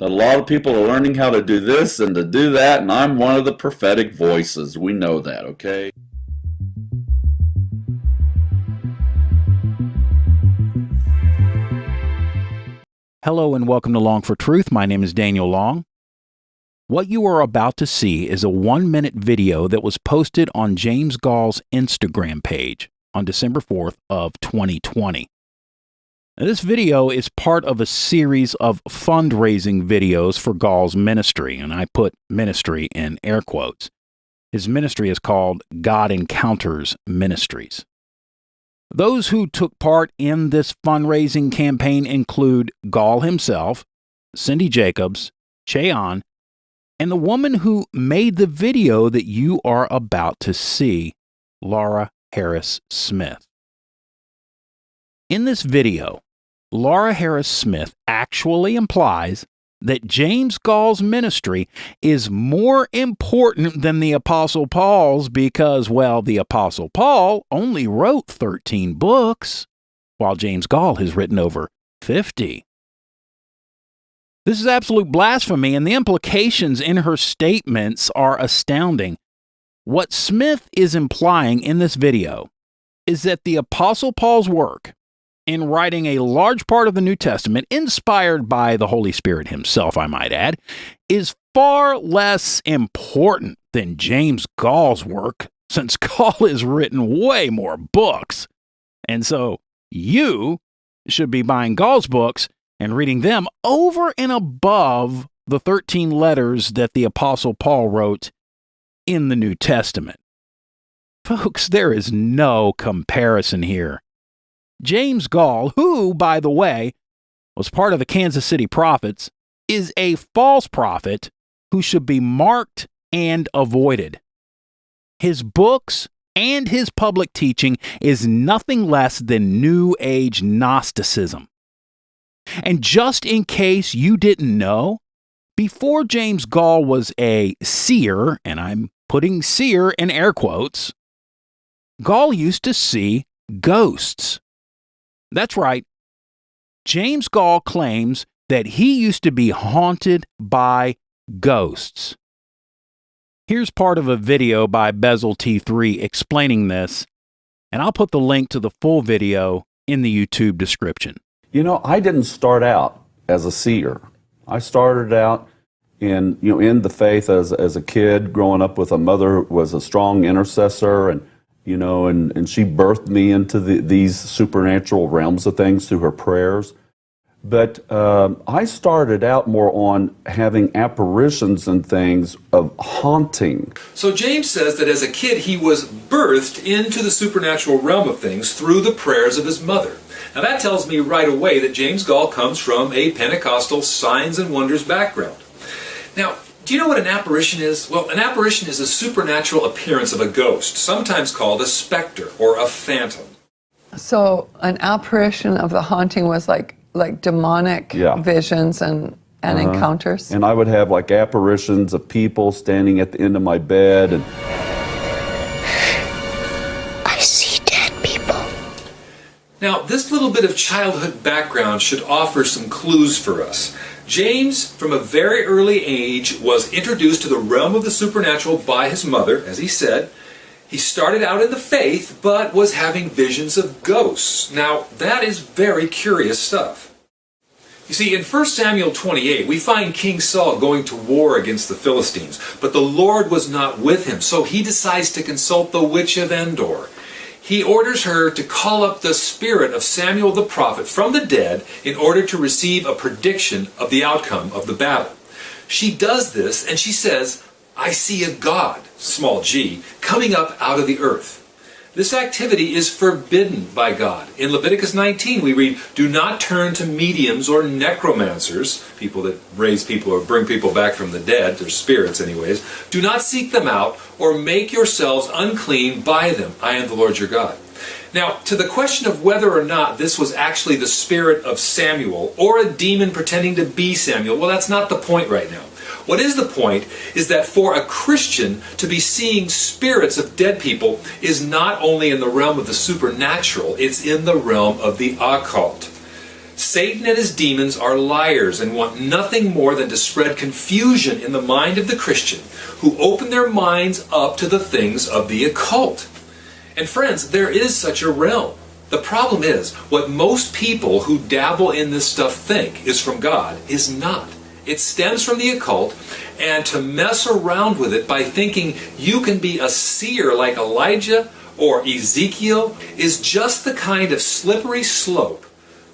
A lot of people are learning how to do this and to do that, and I'm one of the prophetic voices. We know that, okay? Hello and welcome to Long for Truth. My name is Daniel Long. What you are about to see is a 1-minute video that was posted on James Goll's Instagram page on December 4th of 2020. Now, this video is part of a series of fundraising videos for Gall's ministry, and I put ministry in air quotes. His ministry is called God Encounters Ministries. Those who took part in this fundraising campaign include Gall himself, Cindy Jacobs, Cheon, and the woman who made the video that you are about to see, Laura Harris Smith. In this video, Laura Harris Smith actually implies that James Gall's ministry is more important than the Apostle Paul's because, well, the Apostle Paul only wrote 13 books, while James Goll has written over 50. This is absolute blasphemy, and the implications in her statements are astounding. What Smith is implying in this video is that the Apostle Paul's work in writing a large part of the New Testament, inspired by the Holy Spirit himself, I might add, is far less important than James Gall's work, since Gall has written way more books. And so you should be buying Gall's books and reading them over and above the 13 letters that the Apostle Paul wrote in the New Testament. Folks, there is no comparison here. James Goll, who, by the way, was part of the Kansas City Prophets, is a false prophet who should be marked and avoided. His books and his public teaching is nothing less than New Age Gnosticism. And just in case you didn't know, before James Goll was a seer, and I'm putting seer in air quotes, Gall used to see ghosts. That's right. James Goll claims that he used to be haunted by ghosts. Here's part of a video by Bezel T3 explaining this, and I'll put the link to the full video in the YouTube description. You know, I didn't start out as a seer. I started out in the faith as a kid, growing up with a mother who was a strong intercessor, and she birthed me into these supernatural realms of things through her prayers. But I started out more on having apparitions and things of haunting. So James says that as a kid he was birthed into the supernatural realm of things through the prayers of his mother. Now that tells me right away that James Goll comes from a Pentecostal signs and wonders background. Now, do you know what an apparition is? Well, an apparition is a supernatural appearance of a ghost, sometimes called a specter or a phantom. So an apparition of the haunting was like demonic visions and encounters? And I would have like apparitions of people standing at the end of my bed. And I see dead people. Now, this little bit of childhood background should offer some clues for us. James, from a very early age, was introduced to the realm of the supernatural by his mother, as he said. He started out in the faith, but was having visions of ghosts. Now, that is very curious stuff. You see, in 1 Samuel 28, we find King Saul going to war against the Philistines, but the Lord was not with him, so he decides to consult the witch of Endor. He orders her to call up the spirit of Samuel the prophet from the dead in order to receive a prediction of the outcome of the battle. She does this, and she says, "I see a god," small g, "coming up out of the earth." This activity is forbidden by God. In Leviticus 19 we read, "Do not turn to mediums or necromancers," people that raise people or bring people back from the dead, their spirits anyways. "Do not seek them out or make yourselves unclean by them. I am the Lord your God." Now, to the question of whether or not this was actually the spirit of Samuel or a demon pretending to be Samuel, well, that's not the point right now. What is the point is that for a Christian to be seeing spirits of dead people is not only in the realm of the supernatural, it's in the realm of the occult. Satan and his demons are liars and want nothing more than to spread confusion in the mind of the Christian, who open their minds up to the things of the occult. And friends, there is such a realm. The problem is, what most people who dabble in this stuff think is from God is not. It stems from the occult, and to mess around with it by thinking you can be a seer like Elijah or Ezekiel is just the kind of slippery slope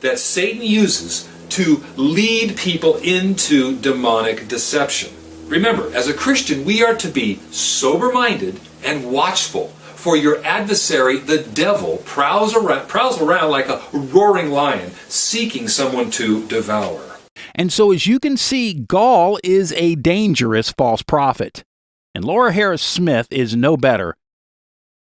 that Satan uses to lead people into demonic deception. Remember, as a Christian, we are to be sober-minded and watchful, for your adversary, the devil, prowls around like a roaring lion, seeking someone to devour. And so, as you can see, Gall is a dangerous false prophet. And Laura Harris Smith is no better.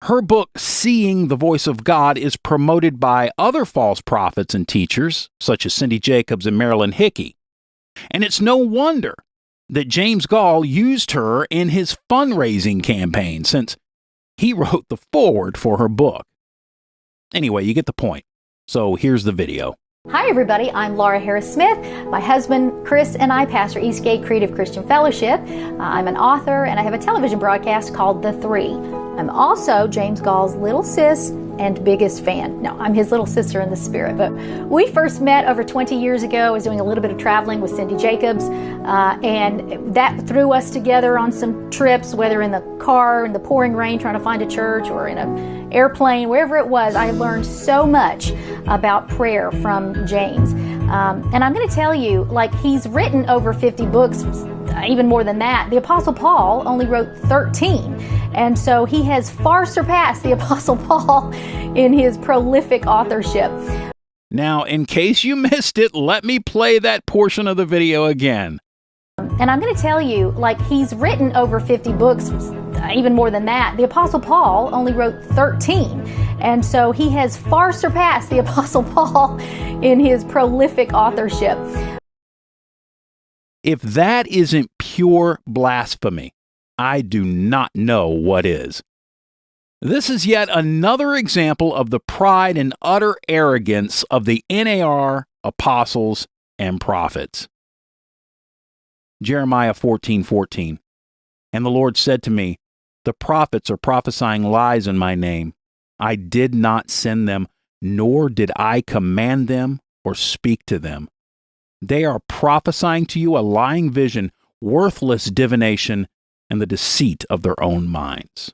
Her book, Seeing the Voice of God, is promoted by other false prophets and teachers, such as Cindy Jacobs and Marilyn Hickey. And it's no wonder that James Goll used her in his fundraising campaign, since he wrote the foreword for her book. Anyway, you get the point. So here's the video. Hi everybody, I'm Laura Harris Smith. My husband Chris and I pastor Eastgate Creative Christian Fellowship. I'm an author and I have a television broadcast called The Three. I'm also James Goll's little sis and biggest fan. No, I'm his little sister in the spirit. But we first met over 20 years ago. I was doing a little bit of traveling with Cindy Jacobs, and that threw us together on some trips, whether in the car, in the pouring rain, trying to find a church, or in an airplane, wherever it was. I learned so much about prayer from James. And I'm going to tell you, like, he's written over 50 books, even more than that. The Apostle Paul only wrote 13. And so he has far surpassed the Apostle Paul in his prolific authorship. Now, in case you missed it, let me play that portion of the video again. And I'm going to tell you, like, he's written over 50 books, even more than that. The Apostle Paul only wrote 13. And so he has far surpassed the Apostle Paul in his prolific authorship. If that isn't pure blasphemy, I do not know what is. This is yet another example of the pride and utter arrogance of the NAR apostles and prophets. Jeremiah 14:14. And the Lord said to me, the prophets are prophesying lies in my name. I did not send them, nor did I command them or speak to them. They are prophesying to you a lying vision, worthless divination, and the deceit of their own minds.